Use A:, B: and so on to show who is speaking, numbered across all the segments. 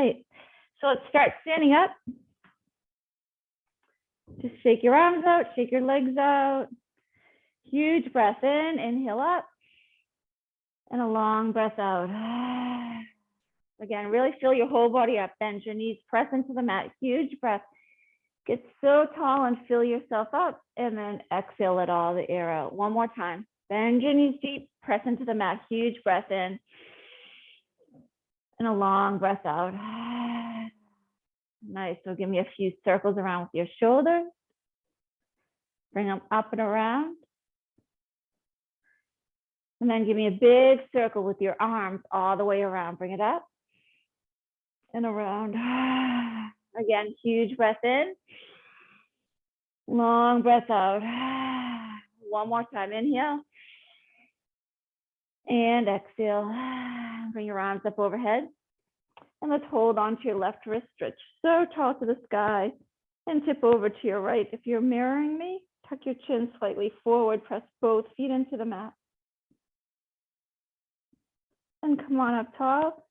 A: right. So let's start standing up. Just shake your arms out, shake your legs out. Huge breath in, inhale up. And a long breath out. Again, really feel your whole body up. Bend your knees, press into the mat. Huge breath. Get so tall and fill yourself up. And then exhale, let all the air out. One more time. Bend your knees deep, press into the mat. Huge breath in. And a long breath out. Nice. So give me a few circles around with your shoulders. Bring them up and around. And then give me a big circle with your arms all the way around. Bring it up and around. Again, huge breath in. Long breath out. One more time. Inhale. And exhale. Bring your arms up overhead. And let's hold on to your left wrist. Stretch so tall to the sky. And tip over to your right. If you're mirroring me, tuck your chin slightly forward. Press both feet into the mat. And come on up tall.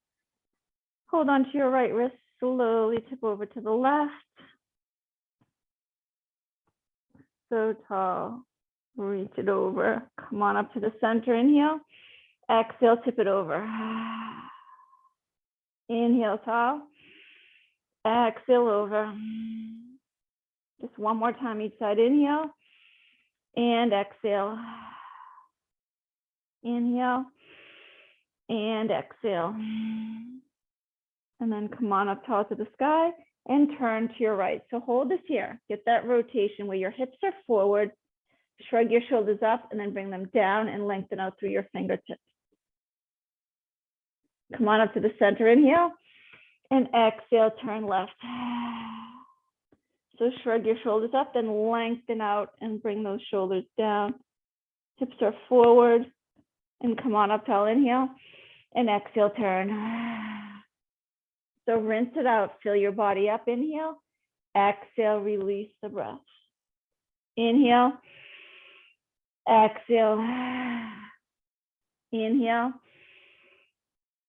A: Hold on to your right wrist. Slowly tip over to the left. So tall. Reach it over. Come on up to the center. Inhale. Exhale, tip it over. Inhale, tall. Exhale, over. Just one more time each side. Inhale. And exhale. Inhale. And exhale. And then come on up tall to the sky and turn to your right. So hold this here. Get that rotation where your hips are forward. Shrug your shoulders up and then bring them down and lengthen out through your fingertips. Come on up to the center. Inhale. And exhale, turn left. So shrug your shoulders up, then lengthen out and bring those shoulders down. Hips are forward. And come on up tall. Inhale. And exhale, turn. So rinse it out. Fill your body up. Inhale. Exhale, release the breath. Inhale. Exhale. Inhale.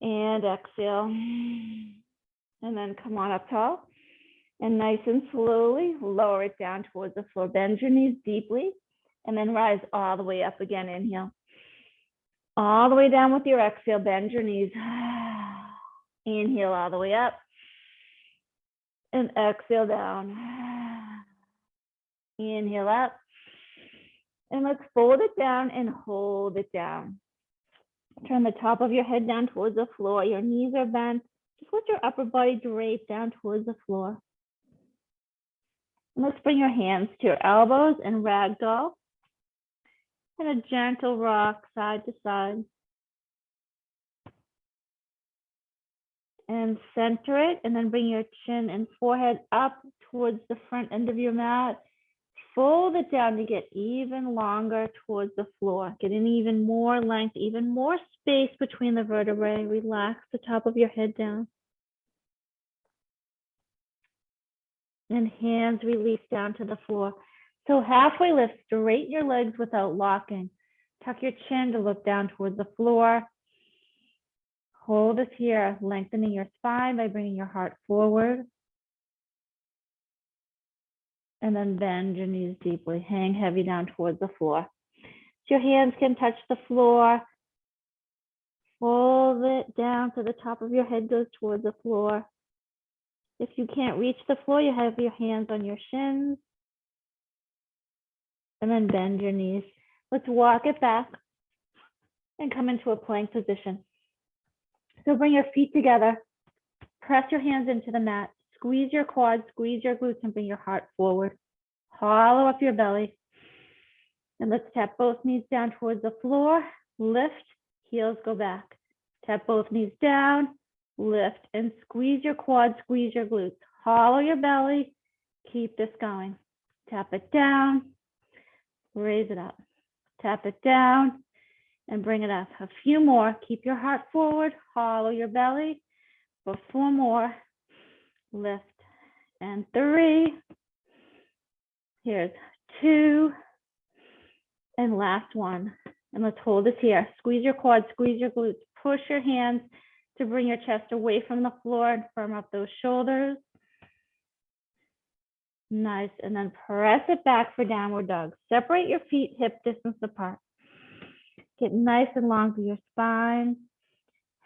A: And exhale. And then come on up tall. And nice and slowly lower it down towards the floor. Bend your knees deeply. And then rise all the way up again. Inhale. All the way down with your exhale. Bend your knees. Inhale all the way up. And exhale down. Inhale up. And let's fold it down and hold it down. Turn the top of your head down towards the floor. Your knees are bent. Just let your upper body drape down towards the floor. And let's bring your hands to your elbows and ragdoll. And a gentle rock side to side. And center it, and then bring your chin and forehead up towards the front end of your mat. Fold it down to get even longer towards the floor. Getting even more length, even more space between the vertebrae. Relax the top of your head down. And hands release down to the floor. So halfway lift, straighten your legs without locking. Tuck your chin to look down towards the floor. Hold it here, lengthening your spine by bringing your heart forward. And then bend your knees deeply. Hang heavy down towards the floor. So your hands can touch the floor. Fold it down so the top of your head goes towards the floor. If you can't reach the floor, you have your hands on your shins. And then bend your knees. Let's walk it back and come into a plank position. So bring your feet together. Press your hands into the mat. Squeeze your quads, squeeze your glutes, and bring your heart forward. Hollow up your belly. And let's tap both knees down towards the floor. Lift, heels go back. Tap both knees down, lift, and squeeze your quads, squeeze your glutes. Hollow your belly. Keep this going. Tap it down, raise it up. Tap it down, and bring it up. A few more. Keep your heart forward. Hollow your belly. For 4 more. Lift. And 3. Here's 2. And last one. And let's hold this here. Squeeze your quads. Squeeze your glutes. Push your hands to bring your chest away from the floor and firm up those shoulders. Nice, and then press it back for downward dog. Separate your feet hip distance apart. Get nice and long through your spine.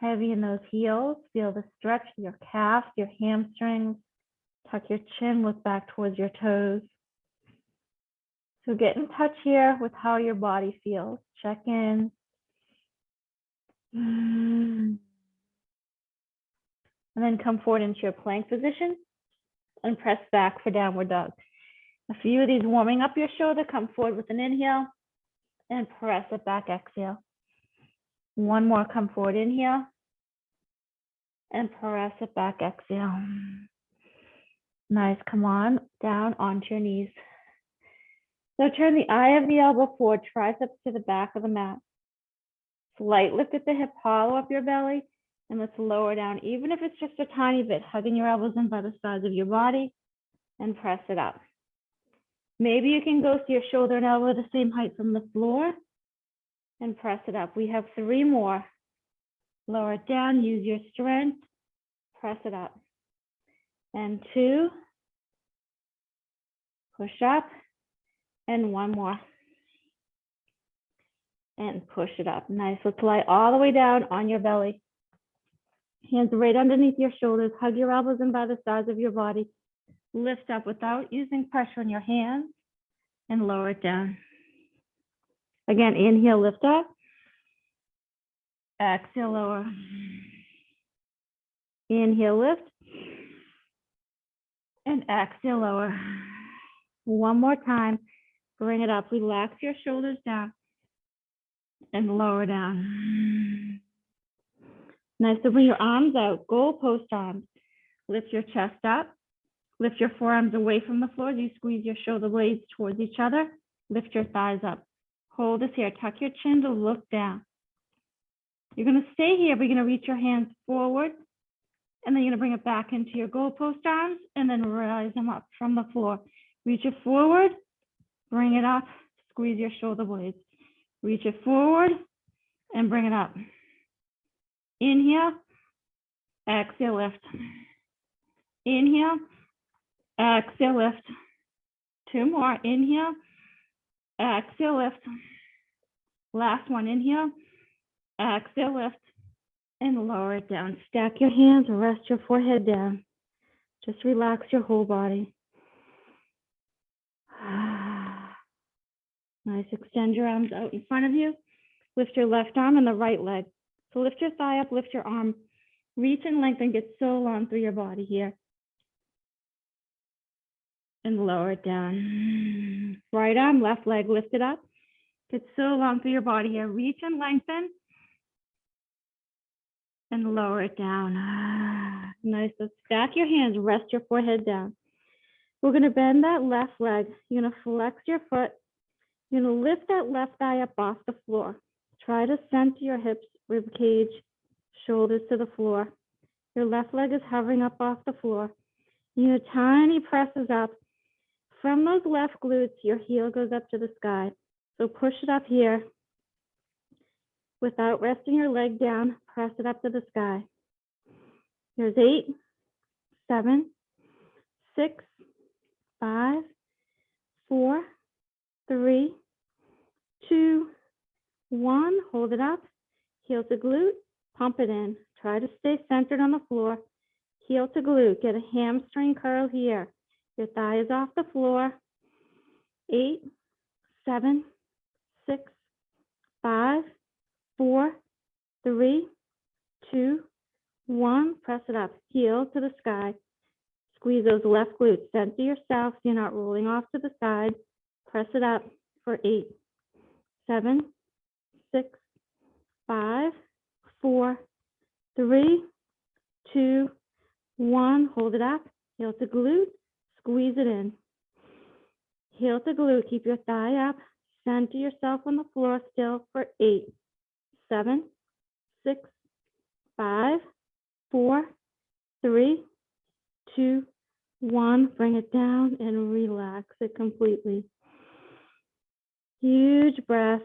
A: Heavy in those heels. Feel the stretch of your calves, your hamstrings. Tuck your chin, look back towards your toes. So get in touch here with how your body feels. Check in. And then come forward into your plank position and press back for downward dog. A few of these warming up your shoulder. Come forward with an inhale and press it back, exhale. One more, come forward, inhale and press it back, exhale. Nice, come on down onto your knees. So turn the eye of the elbow forward, triceps to the back of the mat. Slight lift at the hip, hollow up your belly, and let's lower down, even if it's just a tiny bit, hugging your elbows in by the sides of your body and press it up. Maybe you can go to your shoulder and elbow the same height from the floor and press it up. We have 3 more. Lower it down, use your strength, press it up. And 2, push up, and 1 more. And push it up. Nice. Let's lie all the way down on your belly. Hands right underneath your shoulders. Hug your elbows in by the sides of your body. Lift up without using pressure on your hands and lower it down. Again, inhale, lift up. Exhale, lower. Inhale, lift. And exhale, lower. One more time. Bring it up. Relax your shoulders down and lower down. Nice. So bring your arms out, goalpost arms. Lift your chest up. Lift your forearms away from the floor as you squeeze your shoulder blades towards each other. Lift your thighs up. Hold this here. Tuck your chin to look down. You're going to stay here, but you're going to reach your hands forward. And then you're going to bring it back into your goalpost arms and then rise them up from the floor. Reach it forward. Bring it up. Squeeze your shoulder blades. Reach it forward and bring it up. Inhale. Exhale, lift. Inhale. Exhale, lift. 2 more. Inhale. Exhale, lift. Last one. Inhale. Exhale, lift. And lower it down. Stack your hands. Rest your forehead down. Just relax your whole body. Nice. Extend your arms out in front of you. Lift your left arm and the right leg. So lift your thigh up, lift your arm. Reach and lengthen, get so long through your body here. And lower it down. Right arm, left leg, lift it up. Get so long through your body here. Reach and lengthen. And lower it down. Nice. So stack your hands, rest your forehead down. We're going to bend that left leg. You're going to flex your foot. You're going to lift that left thigh up off the floor. Try to center your hips, rib cage, shoulders to the floor. Your left leg is hovering up off the floor. You know, tiny presses up. From those left glutes, your heel goes up to the sky. So push it up here. Without resting your leg down, press it up to the sky. Here's 8, 7, 6, 5, 4, 3, 2, 1. Hold it up. Heel to glute. Pump it in. Try to stay centered on the floor. Heel to glute. Get a hamstring curl here. Your thigh is off the floor. 8, 7, 6, 5, 4, 3, 2, 1. Press it up. Heel to the sky. Squeeze those left glutes. Center yourself so you're not rolling off to the side. Press it up for 8, 7, 6, 5, 4, 3, 2, 1. Hold it up. Heel to glute. Squeeze it in. Heel to glute. Keep your thigh up. Center yourself on the floor still for 8, 7, 6, 5, 4, 3, 2, 1. Bring it down and relax it completely. Huge breath.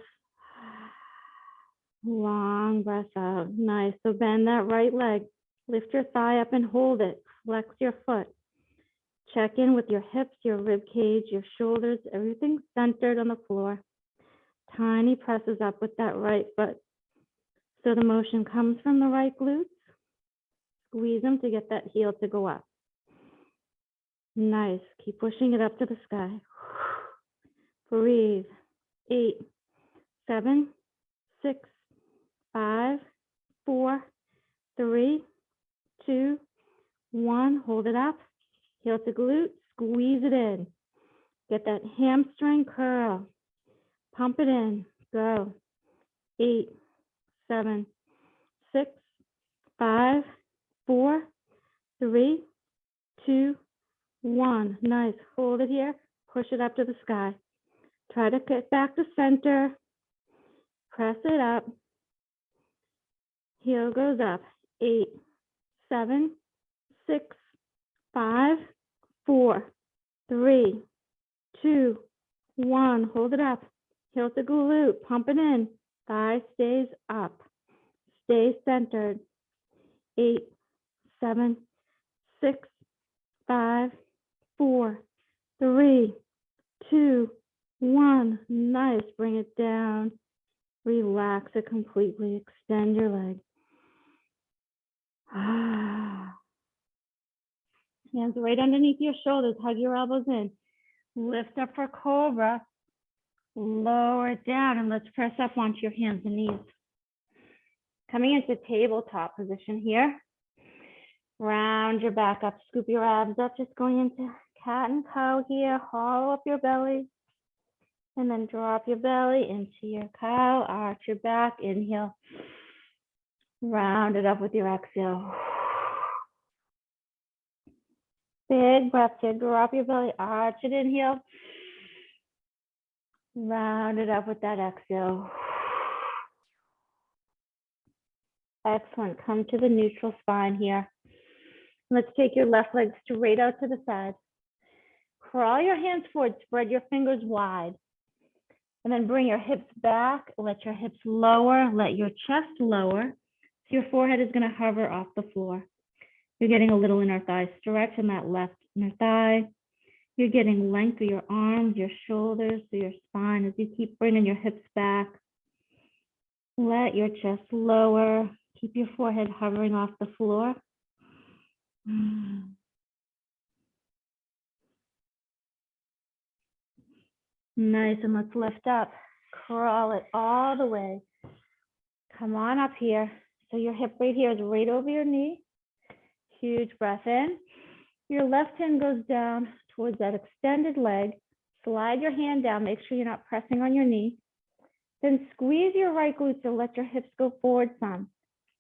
A: Long breath out. Nice. So bend that right leg. Lift your thigh up and hold it. Flex your foot. Check in with your hips, your rib cage, your shoulders, everything centered on the floor. Tiny presses up with that right foot. So the motion comes from the right glutes. Squeeze them to get that heel to go up. Nice. Keep pushing it up to the sky. Breathe. 8, 7, 6, 5, 4, 3, 2, 1. Hold it up. Heel to glute. Squeeze it in. Get that hamstring curl. Pump it in. Go. 8, 7, 6, 5, 4, 3, 2, 1. Nice. Hold it here. Push it up to the sky. Try to get back to center. Press it up. Heel goes up. 8, 7, 6, 5, 4, 3, 2, 1. Hold it up. Heel to glute. Pump it in. Thigh stays up. Stay centered. 8, 7, 6, 5, 4, 3, 2, 1. Nice. Bring it down. Relax it completely. Extend your leg. Hands right underneath your shoulders. Hug your elbows in. Lift up for cobra. Lower it down and let's press up onto your hands and knees. Coming into tabletop position here. Round your back up. Scoop your abs up. Just going into cat and cow here. Hollow up your belly. And then drop your belly into your cow. Arch your back. Inhale. Round it up with your exhale. Big breath here. Drop your belly. Arch it. Inhale. Round it up with that exhale. Excellent. Come to the neutral spine here. Let's take your left leg straight out to the side. Crawl your hands forward. Spread your fingers wide. And then bring your hips back. Let your hips lower. Let your chest lower. So your forehead is going to hover off the floor. You're getting a little inner thigh stretch in that left inner thigh. You're getting length through your arms, your shoulders, through your spine as you keep bringing your hips back. Let your chest lower. Keep your forehead hovering off the floor. Nice, and let's lift up. Crawl it all the way. Come on up here. So your hip right here is right over your knee. Huge breath in. Your left hand goes down towards that extended leg. Slide your hand down. Make sure you're not pressing on your knee. Then squeeze your right glutes and let your hips go forward some.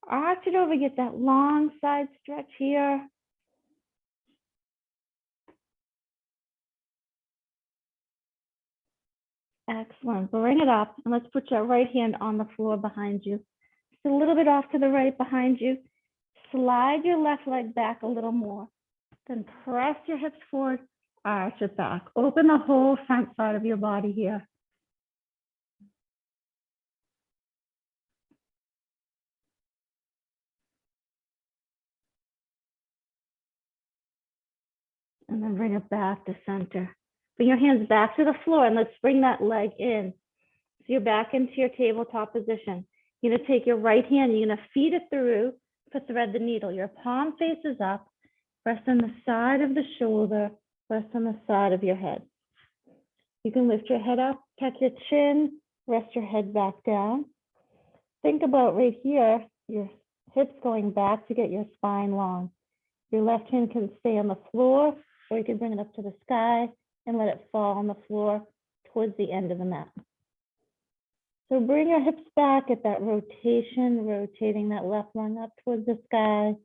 A: Arch it over. Get that long side stretch here. Excellent. Bring it up and let's put your right hand on the floor behind you. Just a little bit off to the right behind you. Slide your left leg back a little more. Then press your hips forward, arch it back. Open the whole front side of your body here. And then bring it back to center. Bring your hands back to the floor and let's bring that leg in. So you're back into your tabletop position. You're gonna take your right hand, you're gonna feed it through to thread the needle. Your palm faces up, rest on the side of the shoulder, rest on the side of your head. You can lift your head up, tuck your chin, rest your head back down. Think about right here, your hips going back to get your spine long. Your left hand can stay on the floor, or you can bring it up to the sky and let it fall on the floor towards the end of the mat. So bring your hips back at that rotation, rotating that left lung up towards the sky.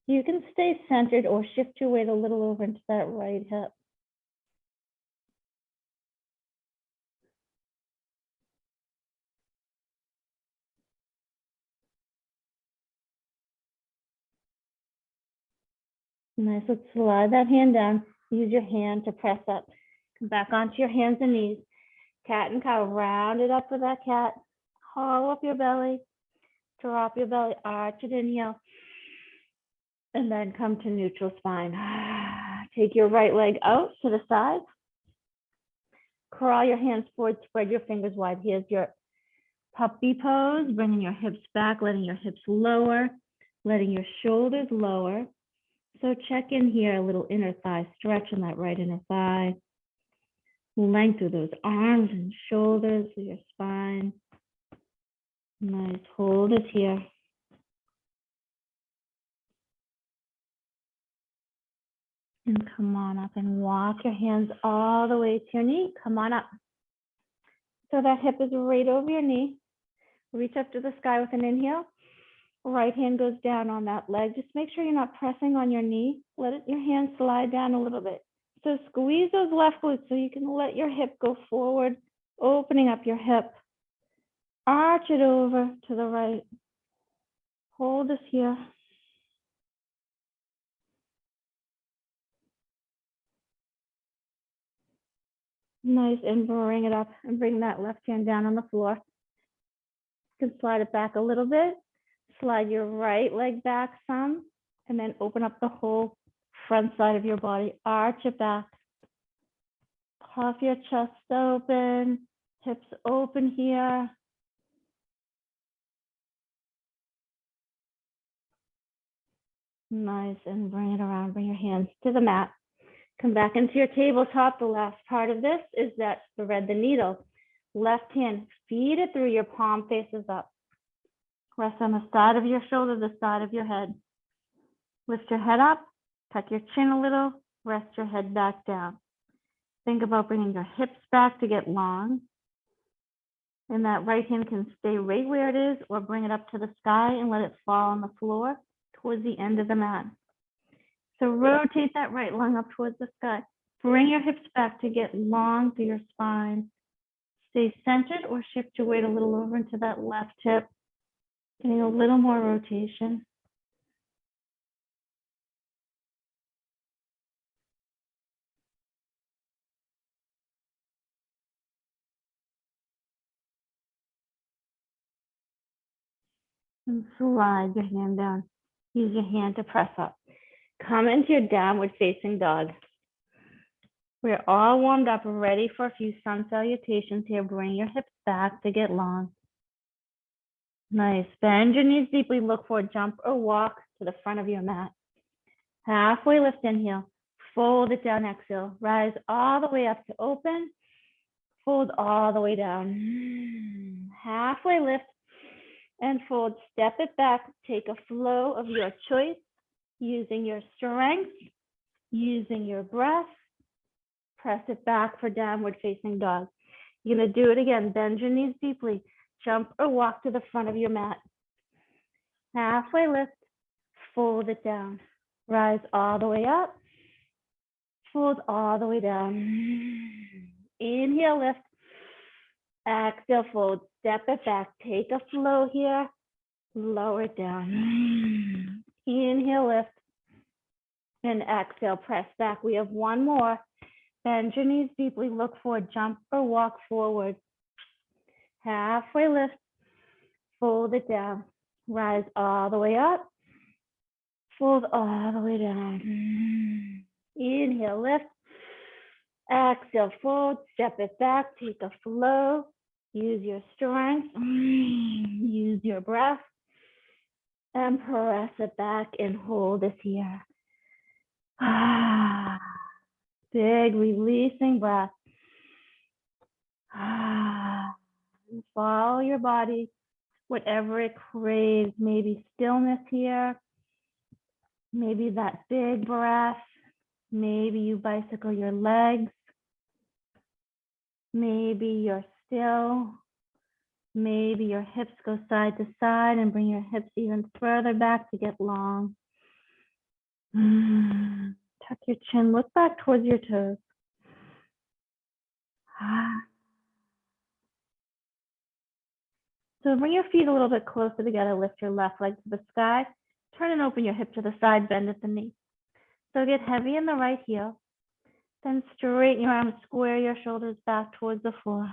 A: You can stay centered or shift your weight a little over into that right hip. Nice, let's slide that hand down. Use your hand to press up. Come back onto your hands and knees. Cat and cow, round it up with that cat. Hollow up your belly, drop your belly, arch it, inhale, and then come to neutral spine. Take your right leg out to the side. Crawl your hands forward, spread your fingers wide. Here's your puppy pose, bringing your hips back, letting your hips lower, letting your shoulders lower. So check in here, a little inner thigh stretch in that right inner thigh. Length of those arms and shoulders of your spine. Nice, hold it here. And come on up and walk your hands all the way to your knee. Come on up. So that hip is right over your knee. Reach up to the sky with an inhale. Right hand goes down on that leg. Just make sure you're not pressing on your knee. Let your hand slide down a little bit. So squeeze those left glutes so you can let your hip go forward, opening up your hip. Arch it over to the right. Hold this here. Nice, and bring it up and bring that left hand down on the floor. You can slide it back a little bit. Slide your right leg back some, and then open up the whole front side of your body. Arch it back. Puff your chest open, hips open here. Nice, and bring it around. Bring your hands to the mat. Come back into your tabletop. The last part of this is that thread the needle. Left hand, feed it through, your palm faces up. Rest on the side of your shoulder, the side of your head. Lift your head up, tuck your chin a little, rest your head back down. Think about bringing your hips back to get long. And that right hand can stay right where it is or bring it up to the sky and let it fall on the floor towards the end of the mat. So rotate that right lung up towards the sky. Bring your hips back to get long through your spine. Stay centered or shift your weight a little over into that left hip. Getting a little more rotation. And slide your hand down. Use your hand to press up. Come into your downward facing dog. We're all warmed up, ready for a few sun salutations here. Bring your hips back to get long. Nice. Bend your knees deeply. Look for a jump or walk to the front of your mat. Halfway lift, inhale. Fold it down, exhale. Rise all the way up to open. Fold all the way down. Halfway lift and fold. Step it back. Take a flow of your choice, using your strength, using your breath. Press it back for downward facing dog. You're going to do it again. Bend your knees deeply. Jump or walk to the front of your mat. Halfway lift. Fold it down. Rise all the way up. Fold all the way down. Inhale, lift. Exhale, fold. Step it back. Take a flow here. Lower it down. Inhale, lift. And exhale, press back. We have one more. Bend your knees deeply. Look for a jump or walk forward. Halfway lift. Fold it down. Rise all the way up. Fold all the way down. Inhale, lift. Exhale, fold. Step it back. Take a flow. Use your strength. Use your breath. And press it back and hold it here. Big releasing breath. Follow your body, whatever it craves. Maybe stillness here. Maybe that big breath. Maybe you bicycle your legs. Maybe you're still. Maybe your hips go side to side and bring your hips even further back to get long. Tuck your chin, look back towards your toes. So bring your feet a little bit closer together. Lift your left leg to the sky. Turn and open your hip to the side, bend at the knee. So get heavy in the right heel. Then straighten your arms, square your shoulders back towards the floor.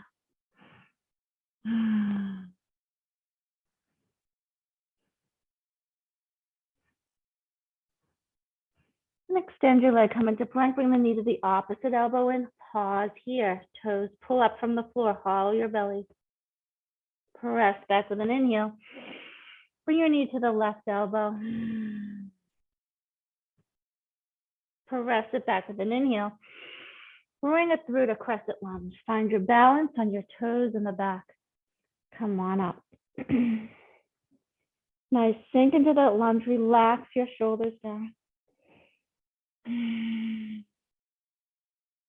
A: And extend your leg, come into plank, bring the knee to the opposite elbow in, pause here, toes pull up from the floor, hollow your belly. Press back with an inhale. Bring your knee to the left elbow. Press it back with an inhale. Bring it through to crescent lunge. Find your balance on your toes in the back. Come on up. Nice, sink into that lunge. Relax your shoulders down.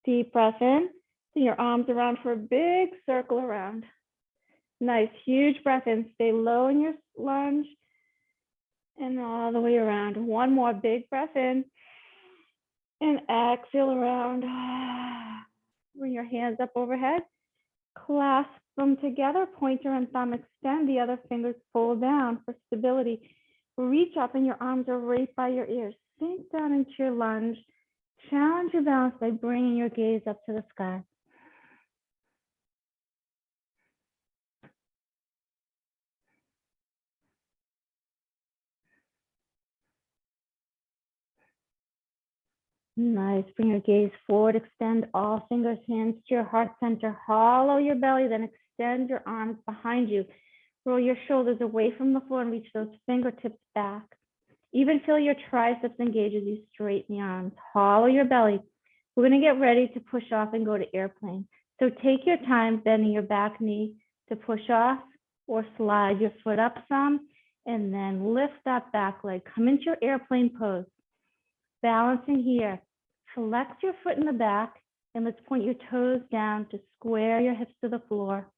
A: Deep breath in. Bring your arms around for a big circle around. Nice, huge breath in. Stay low in your lunge and all the way around. One more big breath in and exhale around. Bring your hands up overhead. Clasp them together. Pointer and thumb extend. The other fingers pull down for stability. Reach up and your arms are right by your ears. Sink down into your lunge. Challenge your balance by bringing your gaze up to the sky. Nice. Bring your gaze forward. Extend all fingers, hands to your heart center. Hollow your belly, then extend your arms behind you. Roll your shoulders away from the floor and reach those fingertips back. Even feel your triceps engage as you straighten the arms. Hollow your belly. We're going to get ready to push off and go to airplane. So take your time bending your back knee to push off or slide your foot up some and then lift that back leg. Come into your airplane pose. Balancing here. Flex your foot in the back and let's point your toes down to square your hips to the floor.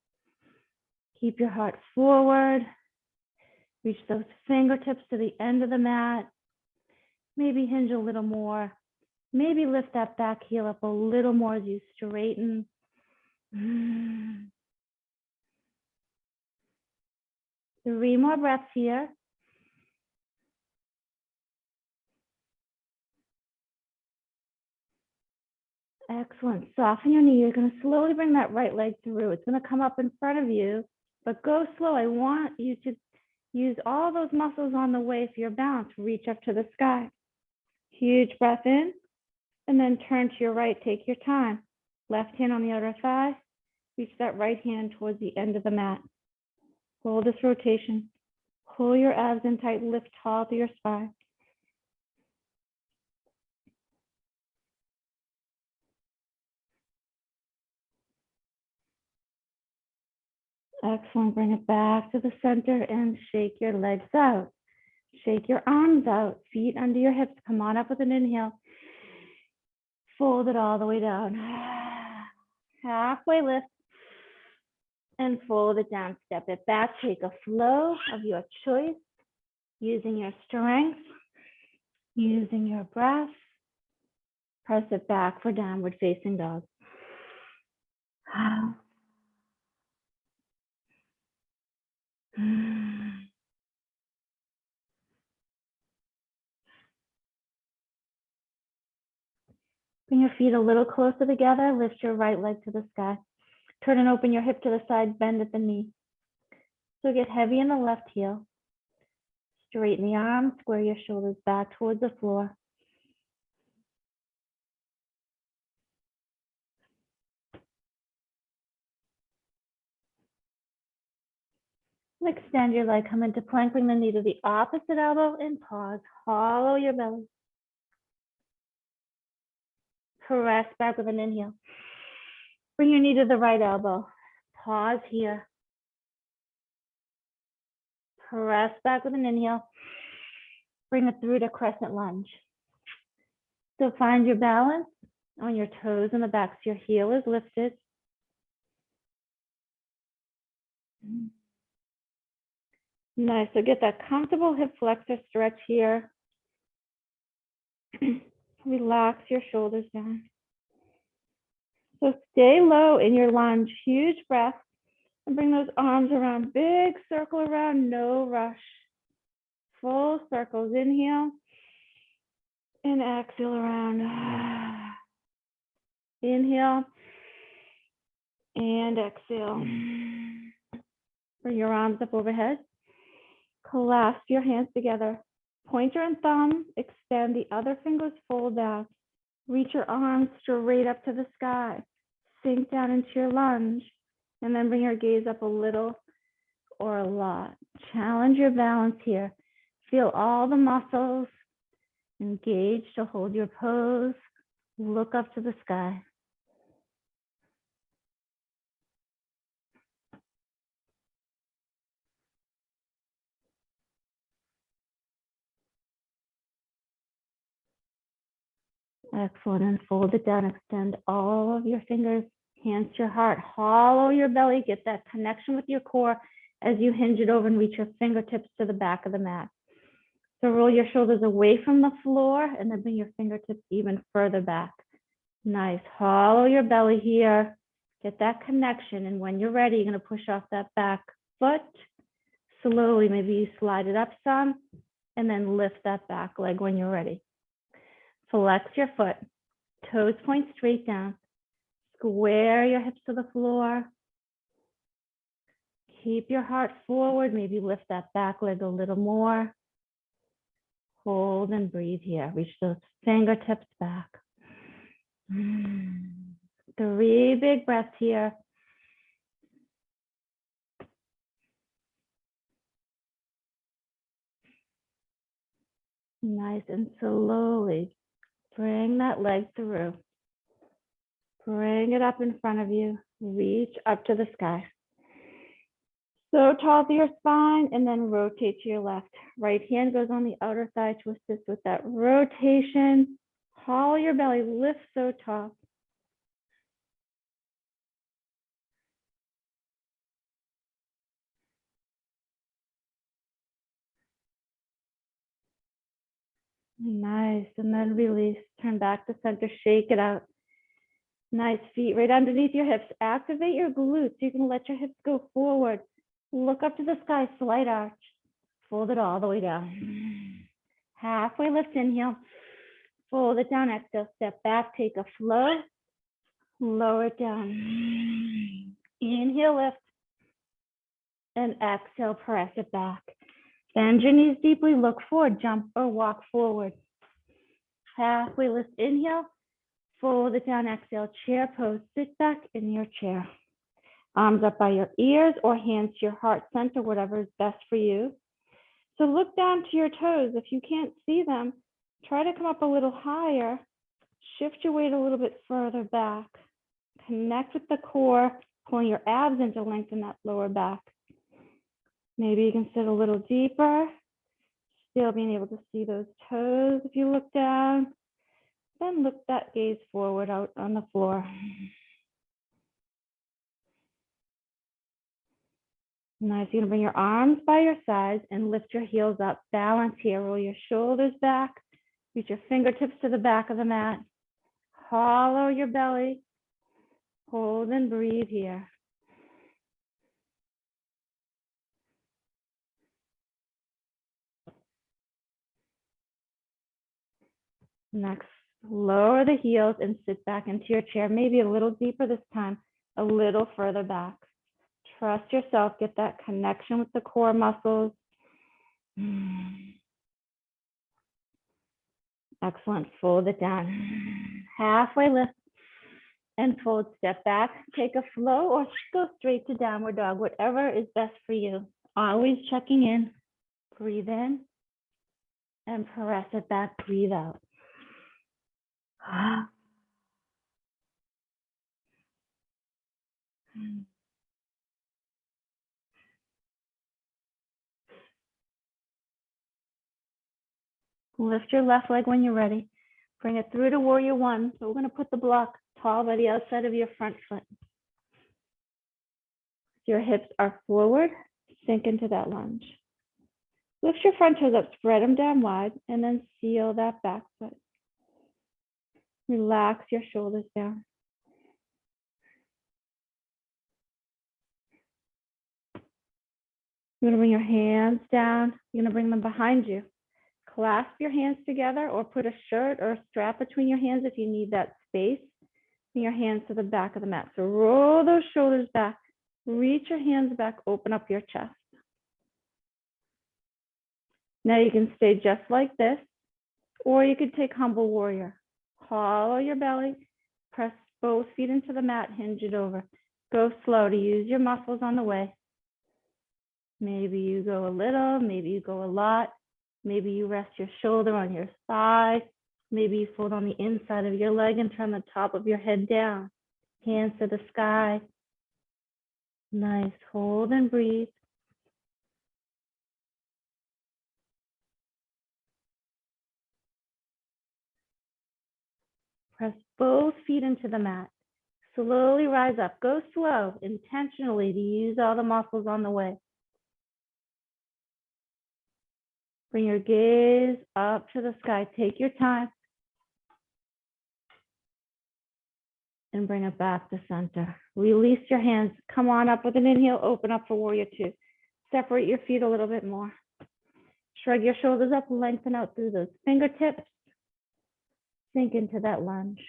A: Keep your heart forward. Reach those fingertips to the end of the mat. Maybe hinge a little more. Maybe lift that back heel up a little more as you straighten. 3 more breaths here. Excellent. Soften your knee. You're going to slowly bring that right leg through. It's going to come up in front of you, but go slow. I want you to use all those muscles on the way for your balance. Reach up to the sky. Huge breath in, and then turn to your right. Take your time. Left hand on the outer thigh. Reach that right hand towards the end of the mat. Hold this rotation. Pull your abs in tight. Lift tall through your spine. Excellent. Bring it back to the center and shake your legs out. Shake your arms out. Feet under your hips. Come on up with an inhale. Fold it all the way down. Halfway lift and fold it down. Step it back. Take a flow of your choice, using your strength, using your breath. Press it back for downward facing dog. Bring your feet a little closer together. Lift your right leg to the sky. Turn and open your hip to the side. Bend at the knee. So get heavy in the left heel. Straighten the arms. Square your shoulders back towards the floor. And extend your leg. Come into plank. Bring the knee to the opposite elbow and pause. Hollow your belly. Press back with an inhale. Bring your knee to the right elbow. Pause here. Press back with an inhale. Bring it through to crescent lunge. So find your balance on your toes in the back. So your heel is lifted. Nice. So get that comfortable hip flexor stretch here. Relax your shoulders down. So stay low in your lunge. Huge breath. And bring those arms around. Big circle around. No rush. Full circles. Inhale. And exhale around. Inhale. And exhale. Bring your arms up overhead. Clasp your hands together. Pointer and thumb, extend the other fingers, fold down. Reach your arms straight up to the sky. Sink down into your lunge, and then bring your gaze up a little or a lot. Challenge your balance here. Feel all the muscles engaged to hold your pose. Look up to the sky. Excellent. And fold it down. Extend all of your fingers, hands to your heart. Hollow your belly. Get that connection with your core as you hinge it over and reach your fingertips to the back of the mat. So roll your shoulders away from the floor and then bring your fingertips even further back. Nice. Hollow your belly here. Get that connection. And when you're ready, you're going to push off that back foot. Slowly, maybe you slide it up some and then lift that back leg when you're ready. Flex your foot. Toes point straight down. Square your hips to the floor. Keep your heart forward. Maybe lift that back leg a little more. Hold and breathe here. Reach those fingertips back. 3 big breaths here. Nice, and slowly bring that leg through. Bring it up in front of you. Reach up to the sky. So tall through your spine, and then rotate to your left. Right hand goes on the outer thigh to assist with that rotation. Hollow your belly, lift so tall. Nice, and then release. Turn back to center, shake it out. Nice, feet right underneath your hips. Activate your glutes. You can let your hips go forward. Look up to the sky, slight arch. Fold it all the way down. Halfway lift, inhale. Fold it down, exhale, step back, take a flow. Lower it down. Inhale, lift. And exhale, press it back. Bend your knees deeply, look forward, jump or walk forward. Halfway lift, inhale. Fold it down, exhale, chair pose, sit back in your chair. Arms up by your ears or hands to your heart center, whatever is best for you. So look down to your toes. If you can't see them, try to come up a little higher. Shift your weight a little bit further back. Connect with the core, pulling your abs in to lengthen that lower back. Maybe you can sit a little deeper, still being able to see those toes if you look down. Then look that gaze forward out on the floor. Nice. You're going to bring your arms by your sides and lift your heels up. Balance here. Roll your shoulders back. Reach your fingertips to the back of the mat. Hollow your belly. Hold and breathe here. Next, lower the heels and sit back into your chair, maybe a little deeper this time, a little further back. Trust yourself, get that connection with the core muscles. Excellent, fold it down. Halfway lift and fold, step back, take a flow or go straight to downward dog, whatever is best for you. Always checking in, breathe in and press it back, breathe out. Lift your left leg when you're ready. Bring it through to warrior one. So we're going to put the block tall by the outside of your front foot. Your hips are forward, sink into that lunge. Lift your front toes up, spread them down wide, and then seal that back foot. Relax your shoulders down. You're going to bring your hands down. You're going to bring them behind you. Clasp your hands together or put a shirt or a strap between your hands if you need that space. Bring your hands to the back of the mat. So roll those shoulders back. Reach your hands back, open up your chest. Now you can stay just like this, or you could take humble warrior. Hollow your belly, press both feet into the mat, hinge it over. Go slow to use your muscles on the way. Maybe you go a little, maybe you go a lot. Maybe you rest your shoulder on your thigh. Maybe you fold on the inside of your leg and turn the top of your head down. Hands to the sky. Nice. Hold and breathe. Press both feet into the mat. Slowly rise up. Go slow, intentionally, to use all the muscles on the way. Bring your gaze up to the sky. Take your time. And bring it back to center. Release your hands. Come on up with an inhale. Open up for warrior two. Separate your feet a little bit more. Shrug your shoulders up. Lengthen out through those fingertips. Sink into that lunge.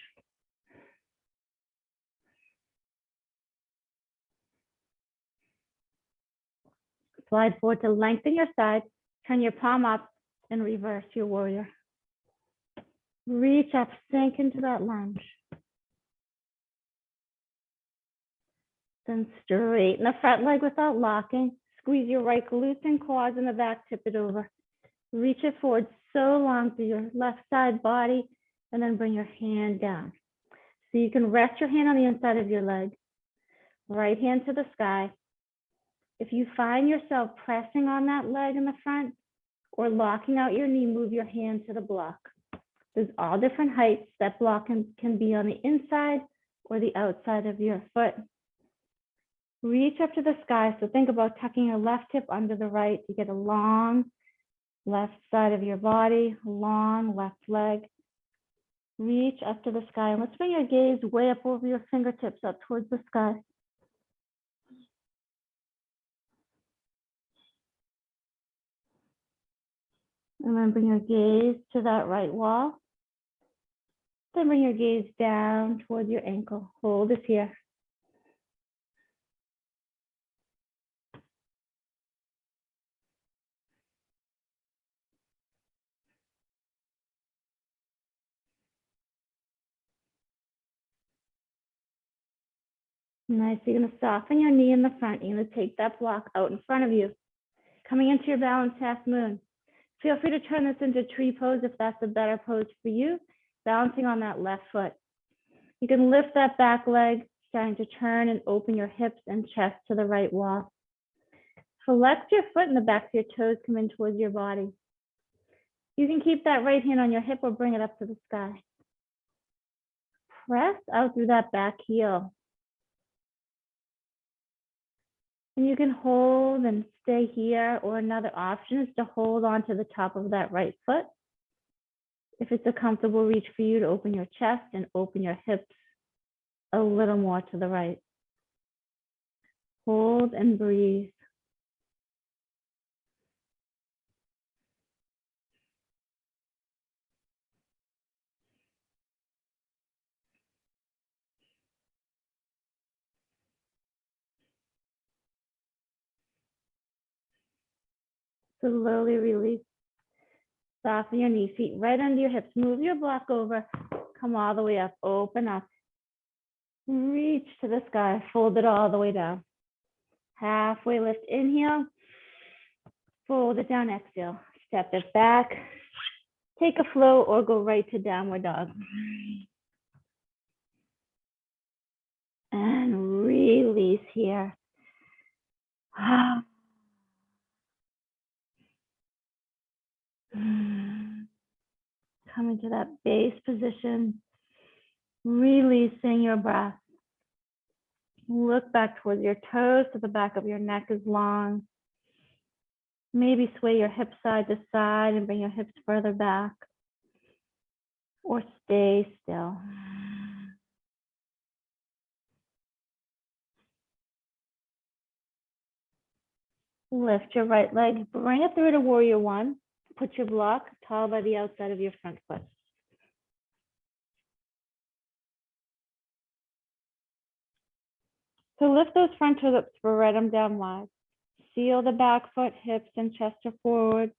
A: Slide forward to lengthen your side. Turn your palm up and reverse your warrior. Reach up. Sink into that lunge. Then straighten the front leg without locking. Squeeze your right glutes and quads in the back, tip it over. Reach it forward so long through your left side body, and then bring your hand down. So you can rest your hand on the inside of your leg. Right hand to the sky. If you find yourself pressing on that leg in the front or locking out your knee, move your hand to the block. There's all different heights. That block can be on the inside or the outside of your foot. Reach up to the sky. So think about tucking your left hip under the right to get a long left side of your body, long left leg. Reach up to the sky. And let's bring your gaze way up over your fingertips up towards the sky. And then bring your gaze to that right wall. Then bring your gaze down towards your ankle. Hold it here. Nice. You're going to soften your knee in the front. You're going to take that block out in front of you. Coming into your balanced half moon. Feel free to turn this into tree pose if that's a better pose for you. Balancing on that left foot. You can lift that back leg, starting to turn and open your hips and chest to the right wall. Flex your foot and the backs of your toes come in towards your body. You can keep that right hand on your hip or bring it up to the sky. Press out through that back heel. And you can hold and stay here, or another option is to hold on to the top of that right foot. If it's a comfortable reach for you, to open your chest and open your hips a little more to the right. Hold and breathe. Slowly release. Soften your knee, feet right under your hips. Move your block over. Come all the way up. Open up. Reach to the sky. Fold it all the way down. Halfway lift. Inhale. Fold it down. Exhale. Step it back. Take a flow or go right to downward dog. And release here. Come into that base position, releasing your breath. Look back towards your toes so the back of your neck is long. Maybe sway your hips side to side and bring your hips further back. Or stay still. Lift your right leg, bring it through to warrior one. Put your block tall by the outside of your front foot. So lift those front toes up, spread them down wide. Seal the back foot, hips and chest are forward.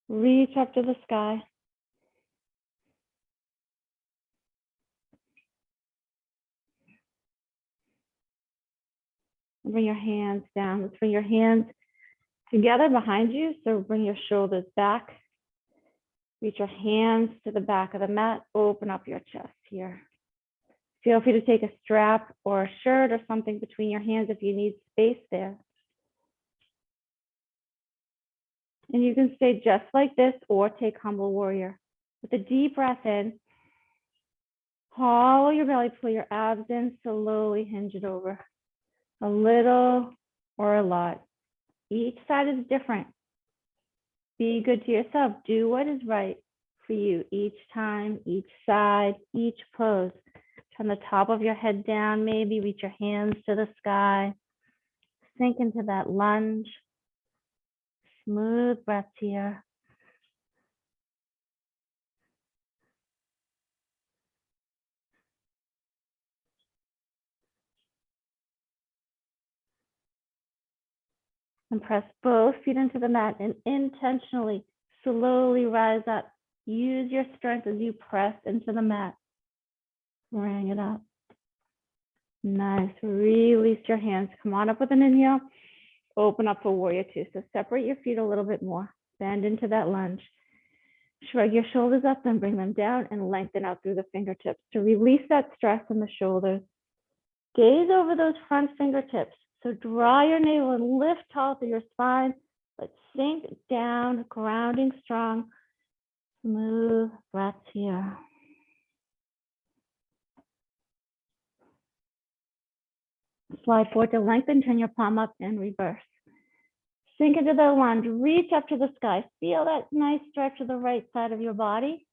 A: Reach up to the sky. Bring your hands down. Let's bring your hands together behind you. So bring your shoulders back. Reach your hands to the back of the mat. Open up your chest here. Feel free to take a strap or a shirt or something between your hands if you need space there. And you can stay just like this or take humble warrior. With a deep breath in, hollow your belly, pull your abs in, slowly hinge it over. A little or a lot. Each side is different. Be good to yourself. Do what is right for you each time, each side, each pose. Turn the top of your head down, maybe reach your hands to the sky. Sink into that lunge. Smooth breaths here. And press both feet into the mat and intentionally, slowly rise up. Use your strength as you press into the mat. Bring it up. Nice. Release your hands. Come on up with an inhale. Open up for warrior two. So separate your feet a little bit more. Bend into that lunge. Shrug your shoulders up and bring them down and lengthen out through the fingertips to release that stress in the shoulders. Gaze over those front fingertips. So draw your navel and lift tall through your spine, but sink down, grounding strong. Smooth breaths here. Slide forward to lengthen, turn your palm up and reverse. Sink into the lunge, reach up to the sky. Feel that nice stretch to the right side of your body,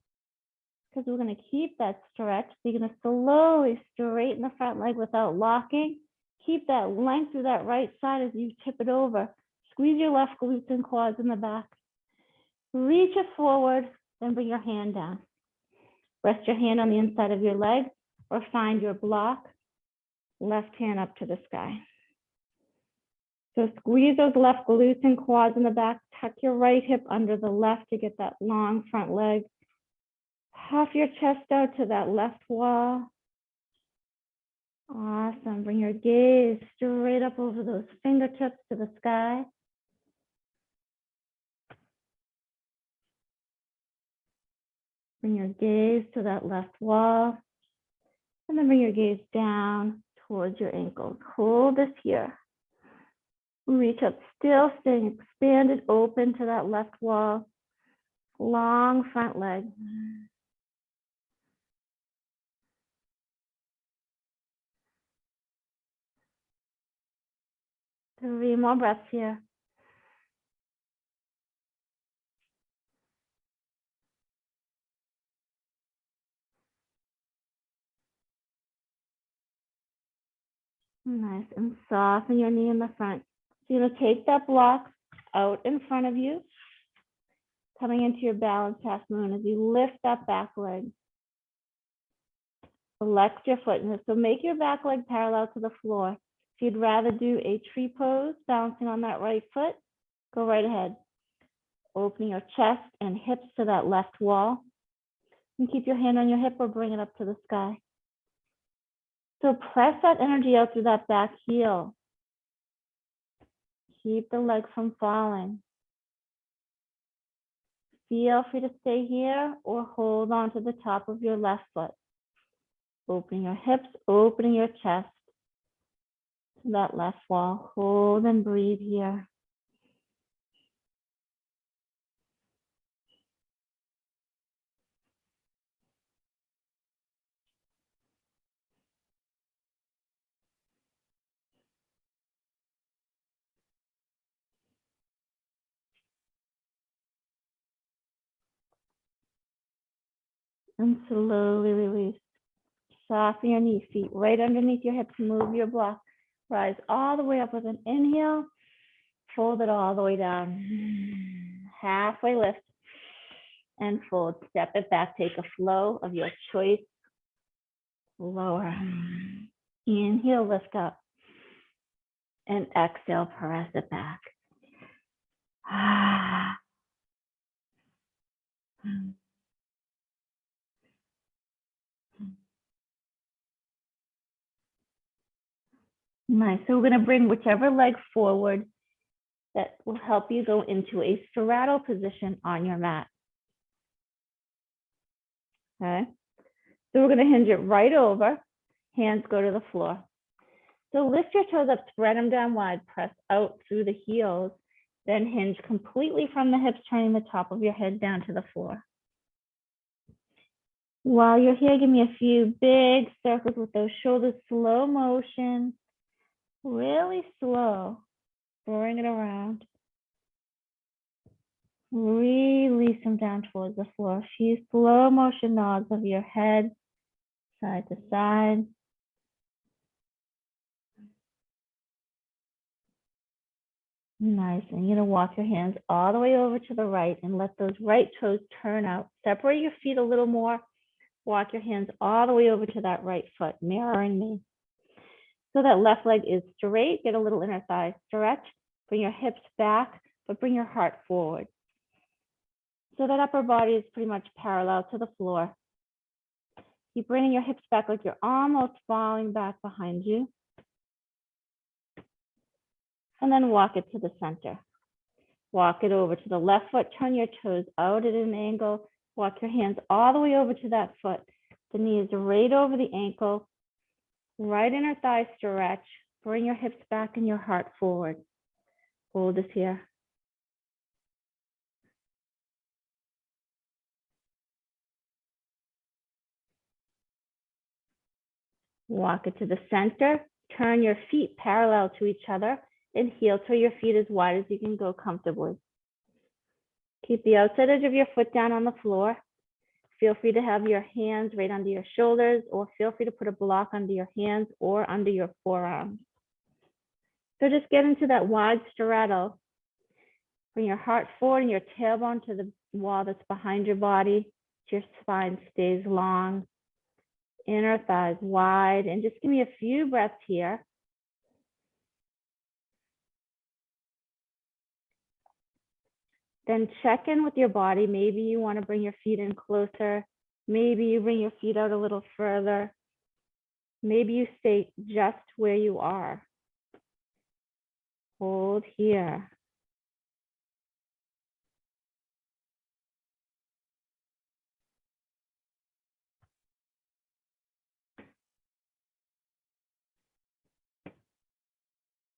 A: because we're going to keep that stretch. So you're going to slowly straighten the front leg without locking. Keep that length through that right side as you tip it over. Squeeze your left glutes and quads in the back. Reach it forward, then bring your hand down. Rest your hand on the inside of your leg or find your block. Left hand up to the sky. So squeeze those left glutes and quads in the back. Tuck your right hip under the left to get that long front leg. Puff your chest out to that left wall. Awesome. Bring your gaze straight up over those fingertips to the sky. Bring your gaze to that left wall. And then bring your gaze down towards your ankles. Hold this here. Reach up, still staying expanded, open to that left wall. Long front leg. 3 more breaths here. Nice, and soften your knee in the front. So you're going to take that block out in front of you, coming into your balanced half moon as you lift that back leg. Flex your foot. So make your back leg parallel to the floor. If you'd rather do a tree pose, bouncing on that right foot, go right ahead. Opening your chest and hips to that left wall. And keep your hand on your hip or bring it up to the sky. So press that energy out through that back heel. Keep the leg from falling. Feel free to stay here or hold on to the top of your left foot. Opening your hips, opening your chest to that left wall. Hold and breathe here. And slowly release. Soften your knees, feet right underneath your hips. Move your block. Rise all the way up with an inhale. Fold it all the way down. Halfway lift and fold. Step it back. Take a flow of your choice. Lower. Inhale, lift up. And exhale, press it back. Nice. So we're going to bring whichever leg forward that will help you go into a straddle position on your mat. Okay. So we're going to hinge it right over. Hands go to the floor. So lift your toes up, spread them down wide, press out through the heels, then hinge completely from the hips, turning the top of your head down to the floor. While you're here, give me a few big circles with those shoulders, slow motion, really slow. Bring it around. Release them down towards the floor. A few slow motion nods of your head, side to side. Nice. And you're going to walk your hands all the way over to the right and let those right toes turn out. Separate your feet a little more. Walk your hands all the way over to that right foot, mirroring me. So that left leg is straight. Get a little inner thigh stretch. Bring your hips back, but bring your heart forward. So that upper body is pretty much parallel to the floor. Keep bringing your hips back like you're almost falling back behind you. And then walk it to the center. Walk it over to the left foot. Turn your toes out at an angle. Walk your hands all the way over to that foot. The knee is right over the ankle. Right inner thigh stretch. Bring your hips back and your heart forward. Hold this here. Walk it to the center. Turn your feet parallel to each other and heel toe your feet as wide as you can go comfortably. Keep the outside edge of your foot down on the floor. Feel free to have your hands right under your shoulders, or feel free to put a block under your hands or under your forearms. So just get into that wide straddle. Bring your heart forward and your tailbone to the wall that's behind your body. Your spine stays long. Inner thighs wide. And just give me a few breaths here. Then check in with your body. Maybe you want to bring your feet in closer. Maybe you bring your feet out a little further. Maybe you stay just where you are. Hold here.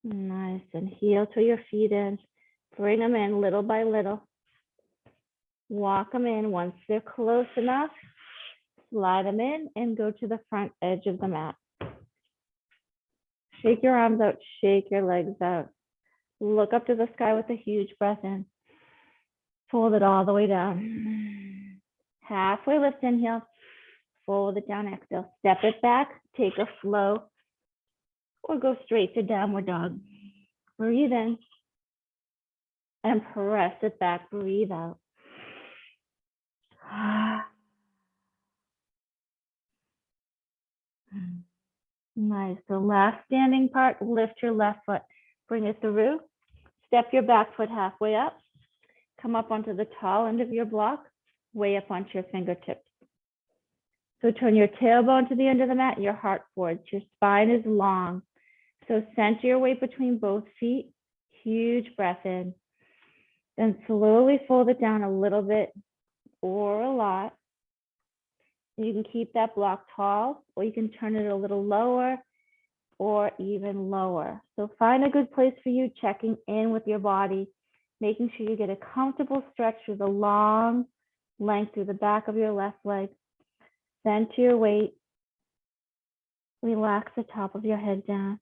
A: Nice. And heel to your feet in. Bring them in little by little. Walk them in. Once they're close enough, slide them in and go to the front edge of the mat. Shake your arms out. Shake your legs out. Look up to the sky with a huge breath in. Fold it all the way down. Halfway lift, inhale. Fold it down, exhale. Step it back. Take a flow or go straight to downward dog. Breathe in and press it back. Breathe out. Nice. The last standing part, lift your left foot. Bring it through. Step your back foot halfway up. Come up onto the tall end of your block, way up onto your fingertips. So turn your tailbone to the end of the mat, your heart forwards. Your spine is long. So center your weight between both feet. Huge breath in. Then slowly fold it down a little bit or a lot. You can keep that block tall, or you can turn it a little lower or even lower. So find a good place for you, checking in with your body, making sure you get a comfortable stretch through the long length through the back of your left leg. Center your weight. Relax the top of your head down.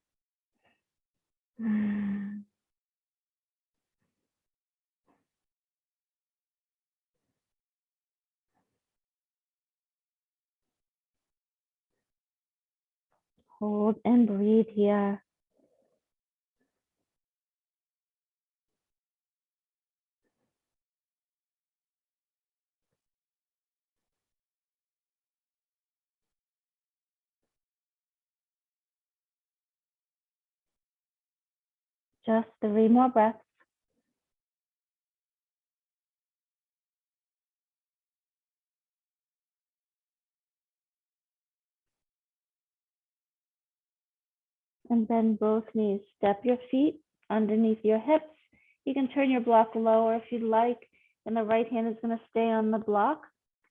A: Hold and breathe here. Just 3 more breaths. and bend both knees. Step your feet underneath your hips. You can turn your block lower if you'd like, and the right hand is going to stay on the block.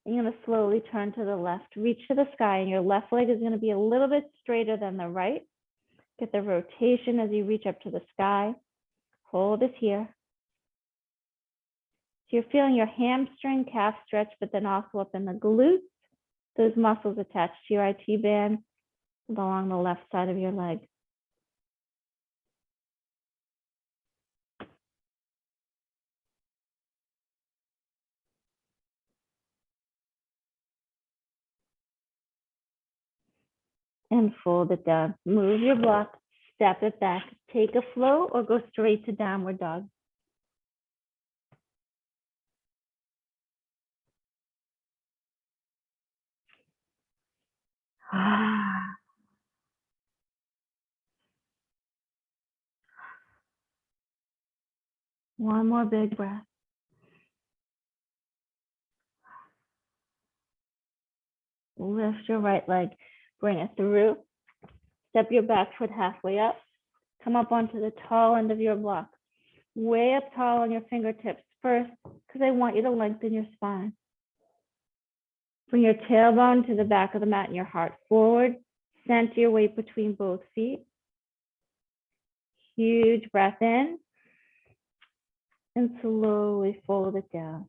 A: And you're going to slowly turn to the left. Reach to the sky, and your left leg is going to be a little bit straighter than the right. Get the rotation as you reach up to the sky. Hold it here. So you're feeling your hamstring, calf stretch, but then also up in the glutes, those muscles attached to your IT band along the left side of your leg. And fold it down. Move your block, step it back, take a flow or go straight to downward dog. One more big breath. Lift your right leg, bring it through. Step your back foot halfway up. Come up onto the tall end of your block. Way up tall on your fingertips first, because I want you to lengthen your spine. Bring your tailbone to the back of the mat and your heart forward. Center your weight between both feet. Huge breath in. And slowly fold it down.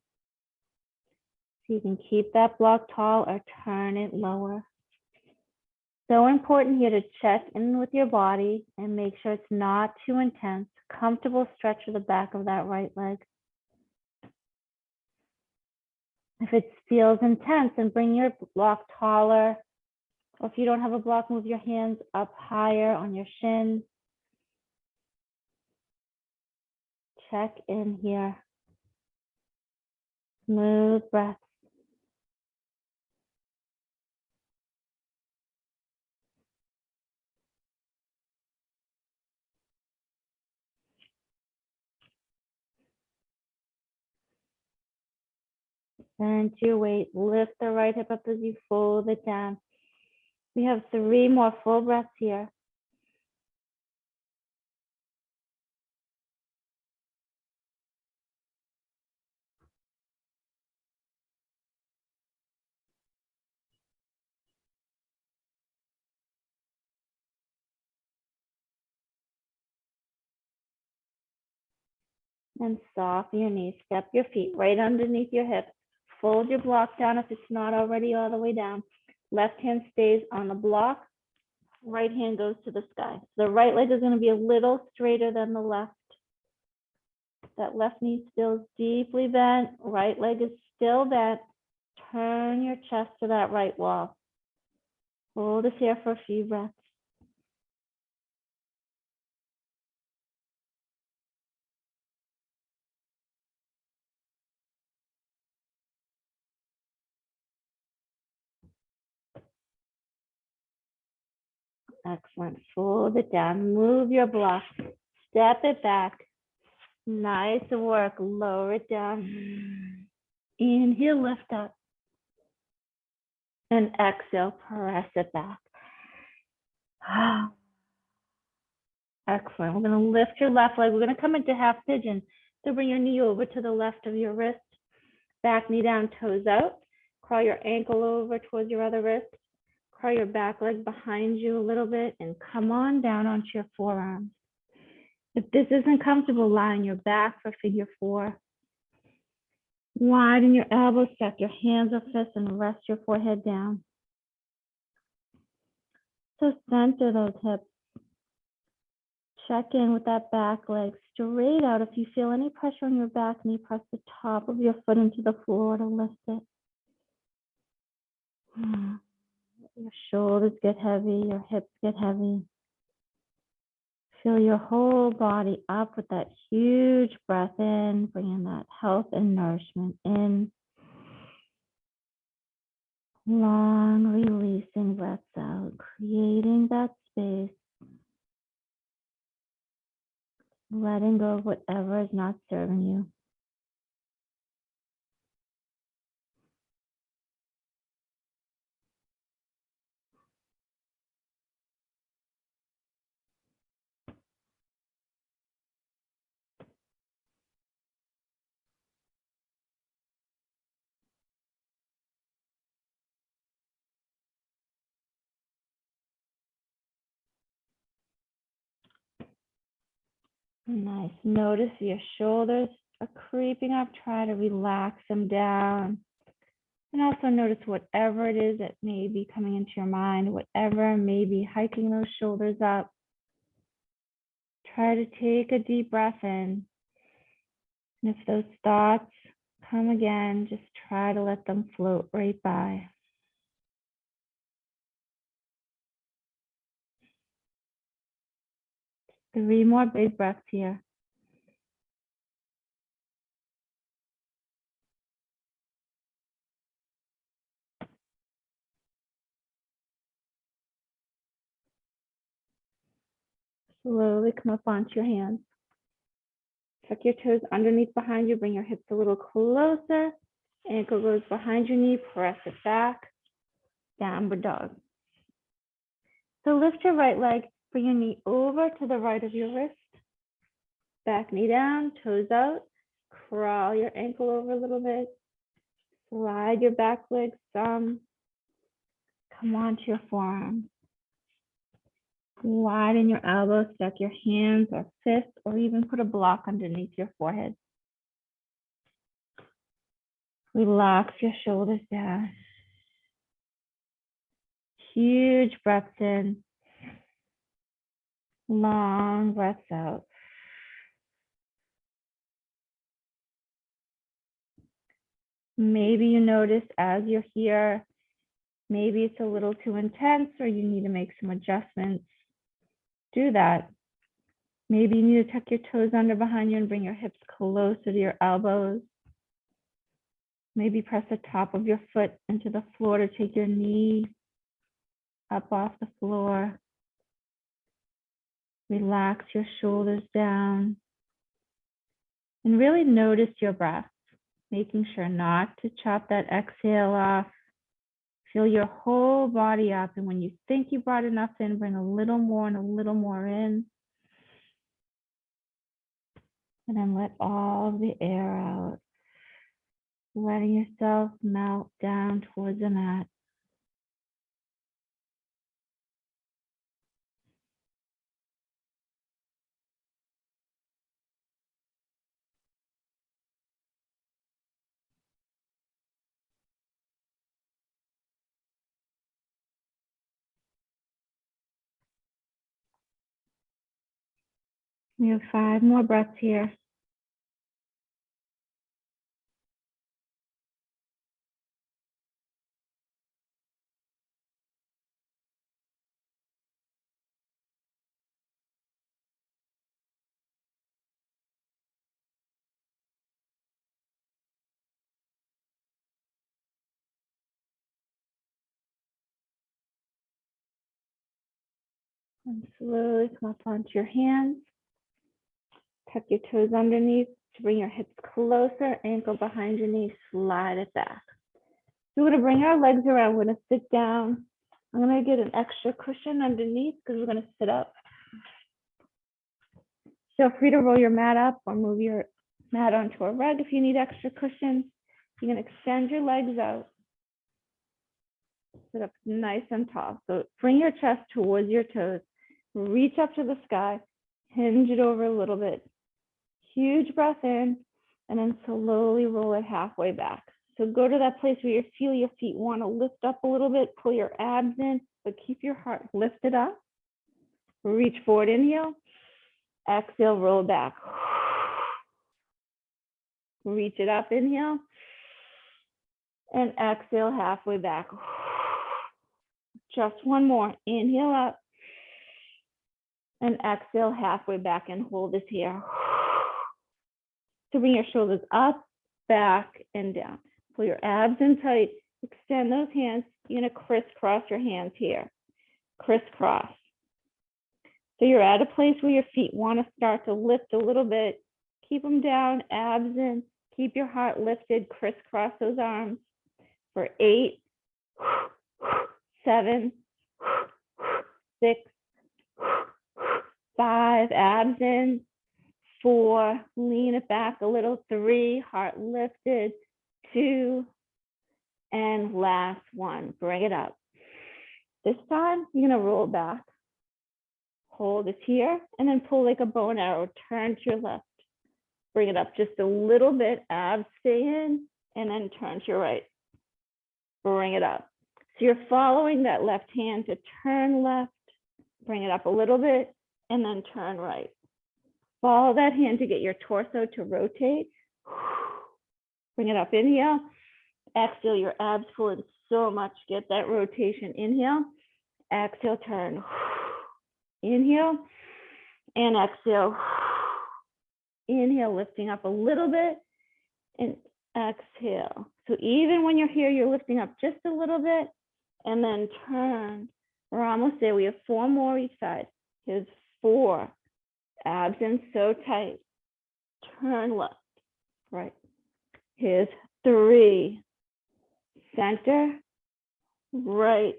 A: So you can keep that block tall or turn it lower. So important here to check in with your body and make sure it's not too intense. Comfortable stretch of the back of that right leg. If it feels intense, then bring your block taller. Or if you don't have a block, move your hands up higher on your shins. Check in here. Smooth breath. Center your weight. Lift the right hip up as you fold it down. We have 3 more full breaths here. And soften your knees. Step your feet right underneath your hips. Fold your block down if it's not already all the way down. Left hand stays on the block. Right hand goes to the sky. So the right leg is going to be a little straighter than the left. That left knee still deeply bent. Right leg is still bent. Turn your chest to that right wall. Hold this here for a few breaths. Excellent. Fold it down. Move your block. Step it back. Nice work. Lower it down. Inhale, lift up. And exhale, press it back. Excellent. We're going to lift your left leg. We're going to come into half pigeon. So bring your knee over to the left of your wrist. Back knee down, toes out. Crawl your ankle over towards your other wrist. Crawl your back leg behind you a little bit and come on down onto your forearms. If this isn't comfortable, lie on your back for figure 4. Widen your elbows, stack your hands or fists, and rest your forehead down. So center those hips. Check in with that back leg straight out. If you feel any pressure on your back knee, press the top of your foot into the floor to lift it. Your shoulders get heavy, your hips get heavy. Fill your whole body up with that huge breath in, bringing that health and nourishment in. Long releasing breaths out, creating that space. Letting go of whatever is not serving you. Nice. Notice your shoulders are creeping up. Try to relax them down. And also notice whatever it is that may be coming into your mind, whatever may be hiking those shoulders up. Try to take a deep breath in. And if those thoughts come again, just try to let them float right by. 3 more big breaths here. Slowly come up onto your hands. Tuck your toes underneath behind you. Bring your hips a little closer. Ankle goes behind your knee. Press it back. Downward dog. So lift your right leg. Bring your knee over to the right of your wrist. Back knee down, toes out. Crawl your ankle over a little bit. Slide your back leg some. Come onto your forearms. Widen your elbows, stack your hands or fists, or even put a block underneath your forehead. Relax your shoulders down. Huge breaths in. Long breaths out. Maybe you notice as you're here, maybe it's a little too intense or you need to make some adjustments. Do that. Maybe you need to tuck your toes under behind you and bring your hips closer to your elbows. Maybe press the top of your foot into the floor to take your knee up off the floor. Relax your shoulders down. And really notice your breath, making sure not to chop that exhale off. Feel your whole body up. And when you think you brought enough in, bring a little more and a little more in. And then let all of the air out. Letting yourself melt down towards the mat. We have 5 more breaths here. And slowly come up onto your hands. Tuck your toes underneath to bring your hips closer, ankle behind your knee, slide it back. So we're going to bring our legs around. We're going to sit down. I'm going to get an extra cushion underneath because we're going to sit up. Feel free to roll your mat up or move your mat onto a rug if you need extra cushion. You're going to extend your legs out. Sit up nice and tall. So bring your chest towards your toes. Reach up to the sky. Hinge it over a little bit. Huge breath in, and then slowly roll it halfway back. So go to that place where you feel your feet want to lift up a little bit. Pull your abs in, but keep your heart lifted up. Reach forward, inhale. Exhale, roll back. Reach it up, inhale. And exhale, halfway back. Just one more. Inhale up. And exhale, halfway back, and hold this here. So bring your shoulders up, back, and down. Pull your abs in tight. Extend those hands. You're going to crisscross your hands here. Crisscross. So you're at a place where your feet want to start to lift a little bit. Keep them down, abs in. Keep your heart lifted. Crisscross those arms for 8, 7, 6, 5, abs in. 4, lean it back a little. 3, heart lifted. 2, and last one, bring it up. This time, you're going to roll back. Hold it here, and then pull like a bow and arrow. Turn to your left. Bring it up just a little bit. Abs stay in, and then turn to your right. Bring it up. So you're following that left hand to turn left. Bring it up a little bit, and then turn right. Follow that hand to get your torso to rotate. Bring it up. Inhale. Exhale. Your abs pull in so much. Get that rotation. Inhale. Exhale. Turn. Inhale and exhale. Inhale, lifting up a little bit, and exhale. So even when you're here, you're lifting up just a little bit, and then turn. We're almost there. We have 4 more each side. Here's 4. Abs in so tight. Turn left, right. Here's 3. Center, right,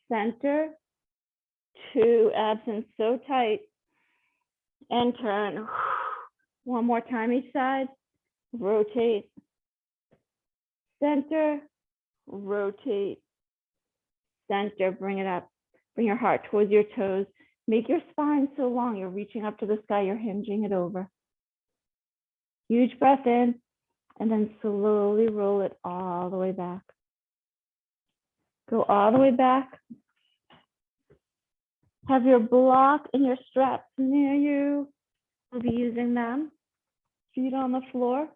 A: center. 2. Abs in so tight. And turn. 1 more time each side. Rotate. Center. Rotate. Center. Bring it up. Bring your heart towards your toes. Make your spine so long you're reaching up to the sky. You're hinging it over. Huge breath in. And then slowly roll it all the way back. Go all the way back. Have your block and your straps near you. We'll be using them. Feet on the floor.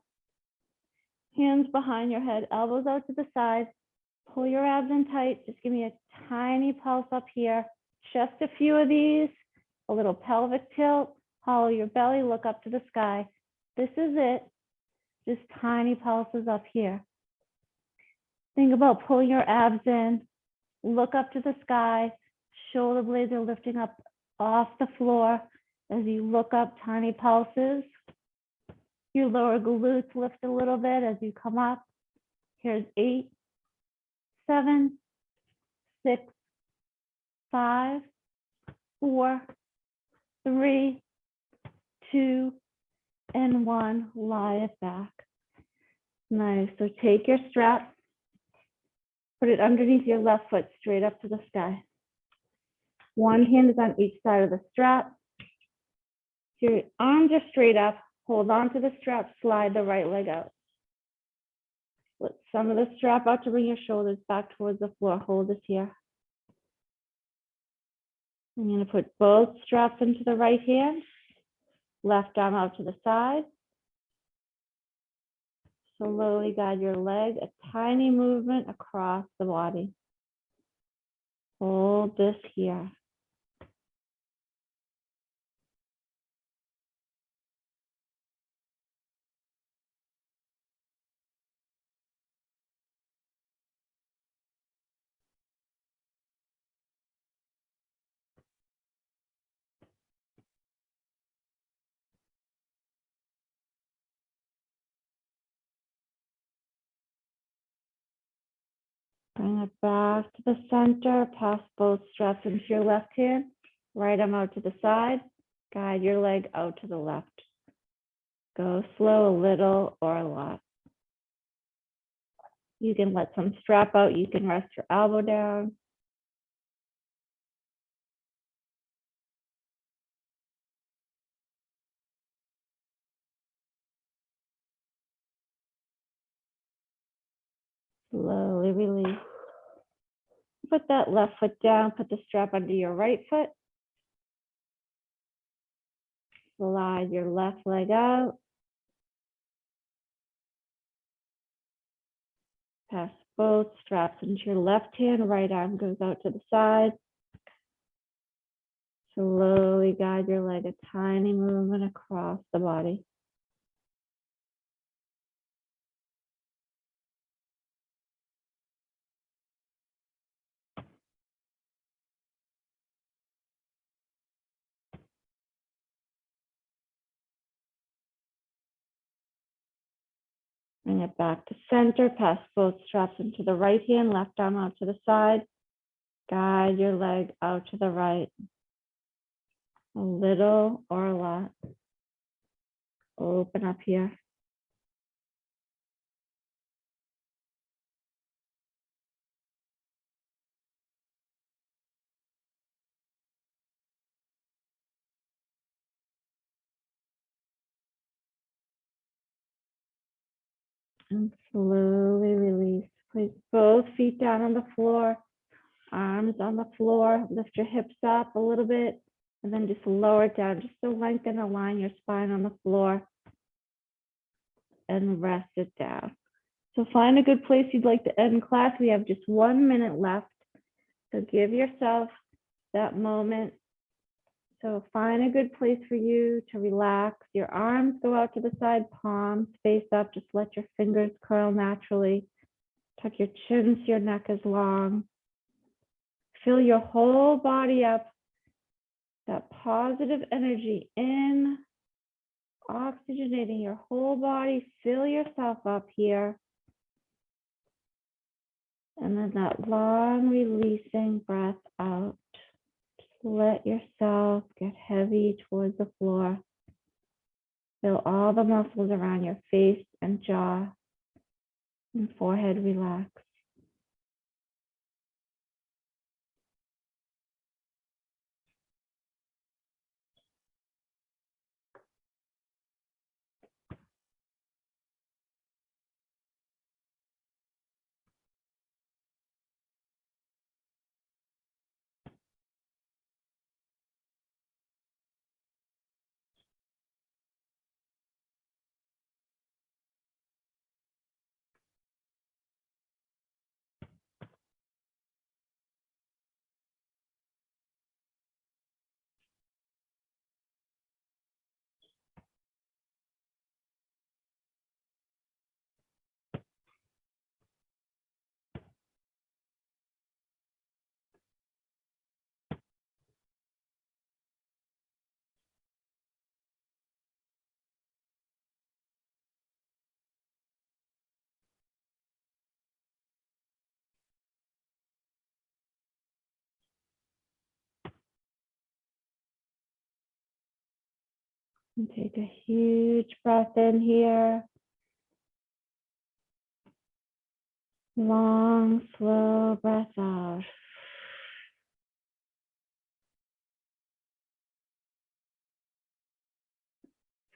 A: Hands behind your head, elbows out to the side. Pull your abs in tight. Just give me a tiny pulse up here. Just a few of these. A little pelvic tilt. Hollow your belly, look up to the sky. This is it. Just tiny pulses up here. Think about pulling your abs in. Look up to the sky. Shoulder blades are lifting up off the floor as you look up, tiny pulses. Your lower glutes lift a little bit as you come up. Here's 8, 7, 6, 5, 4, 3, 2, and 1. Lie it back. Nice. So take your strap, put it underneath your left foot, straight up to the sky. One hand is on each side of the strap. Your arms are straight up. Hold on to the strap, slide the right leg out. Let some of the strap out to bring your shoulders back towards the floor. Hold this here. I'm going to put both straps into the right hand. Left arm out to the side. Slowly guide your leg, a tiny movement across the body. Hold this here. Bring it back to the center. Pass both straps into your left hand. Right arm out to the side. Guide your leg out to the left. Go slow, a little or a lot. You can let some strap out. You can rest your elbow down. Slowly release. Put that left foot down. Put the strap under your right foot. Slide your left leg out. Pass both straps into your left hand. Right arm goes out to the side. Slowly guide your leg, a tiny movement across the body. Bring it back to center. Pass both straps into the right hand. Left arm out to the side. Guide your leg out to the right. A little or a lot. Open up here. And slowly release. Place both feet down on the floor, arms on the floor. Lift your hips up a little bit, and then just lower it down, just to lengthen and align your spine on the floor. And rest it down. So find a good place you'd like to end class. We have just 1 minute left. So give yourself that moment. So find a good place for you to relax. Your arms go out to the side, palms face up. Just let your fingers curl naturally. Tuck your chin so your neck is long. Fill your whole body up. That positive energy in, oxygenating your whole body. Fill yourself up here. And then that long releasing breath out. Just let yourself get heavy towards the floor. Feel all the muscles around your face and jaw and forehead relax. And take a huge breath in here. Long, slow breath out.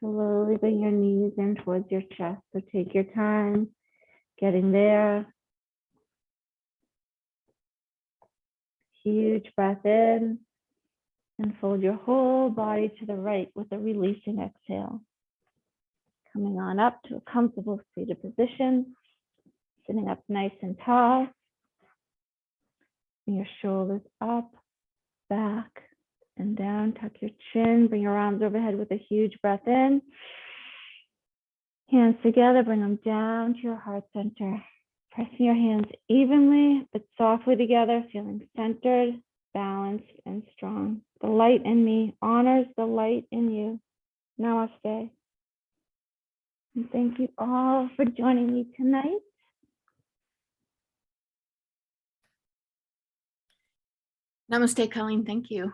A: Slowly bring your knees in towards your chest. So take your time getting there. Huge breath in. And fold your whole body to the right with a releasing exhale. Coming on up to a comfortable seated position. Sitting up nice and tall. Bring your shoulders up, back, and down. Tuck your chin. Bring your arms overhead with a huge breath in. Hands together. Bring them down to your heart center. Pressing your hands evenly but softly together. Feeling centered, balanced, and strong. The light in me honors the light in you. Namaste. And thank you all for joining me tonight.
B: Namaste, Colleen. Thank you.